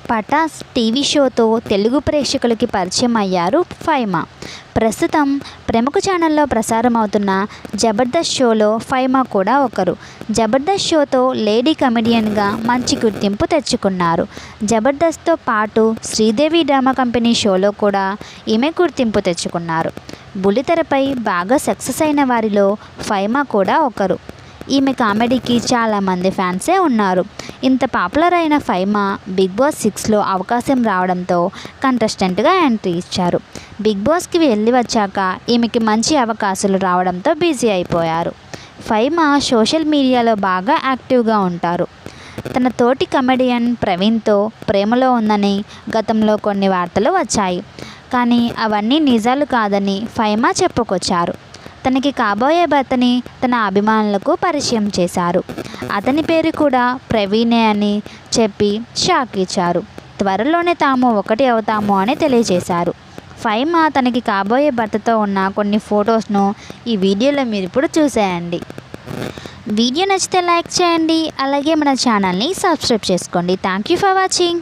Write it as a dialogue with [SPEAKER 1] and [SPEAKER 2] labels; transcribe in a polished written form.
[SPEAKER 1] Pataas TV షోతో Telugu ప్రేక్షకులకి పరిచయం అయ్యారు ఫైమా. ప్రస్తుతం ప్రముఖ ఛానల్లో ప్రసారం అవుతున్న జబర్దస్త్ షోలో ఫైమా కూడా ఒకరు. జబర్దస్త్ షోతో లేడీ కమెడియన్గా మంచి గుర్తింపు తెచ్చుకున్నారు. జబర్దస్త్తో పాటు శ్రీదేవి డ్రామా కంపెనీ షోలో కూడా ఈమె గుర్తింపు తెచ్చుకున్నారు. బుల్లితెరపై బాగా సక్సెస్ అయిన వారిలో ఫైమా కూడా ఒకరు. ఈమె కామెడీకి చాలామంది ఫ్యాన్సే ఉన్నారు. ఇంత పాపులర్ అయిన ఫైమా బిగ్ బాస్ 6లో అవకాశం రావడంతో కంటెస్టెంట్గా ఎంట్రీ ఇచ్చారు. బిగ్ బాస్కి వెళ్ళి వచ్చాక ఈమెకి మంచి అవకాశాలు రావడంతో బిజీ అయిపోయారు. ఫైమా సోషల్ మీడియాలో బాగా యాక్టివ్గా ఉంటారు. తన తోటి కమెడియన్ ప్రవీణ్తో ప్రేమలో ఉందని గతంలో కొన్ని వార్తలు వచ్చాయి. కానీ అవన్నీ నిజాలు కాదని ఫైమా చెప్పుకొచ్చారు. తనకి కాబోయే భర్తని తన అభిమానులకు పరిచయం చేశారు. అతని పేరు కూడా ప్రవీణే అని చెప్పి షాక్ ఇచ్చారు. త్వరలోనే తాము ఒకటి అవుతాము అని తెలియజేశారు. ఫైమా తనకి కాబోయే భర్తతో ఉన్న కొన్ని ఫొటోస్ను ఈ వీడియోలో మీరు ఇప్పుడు చూసేయండి. వీడియో నచ్చితే లైక్ చేయండి. అలాగే మన ఛానల్ని సబ్స్క్రైబ్ చేసుకోండి. Thank you for watching.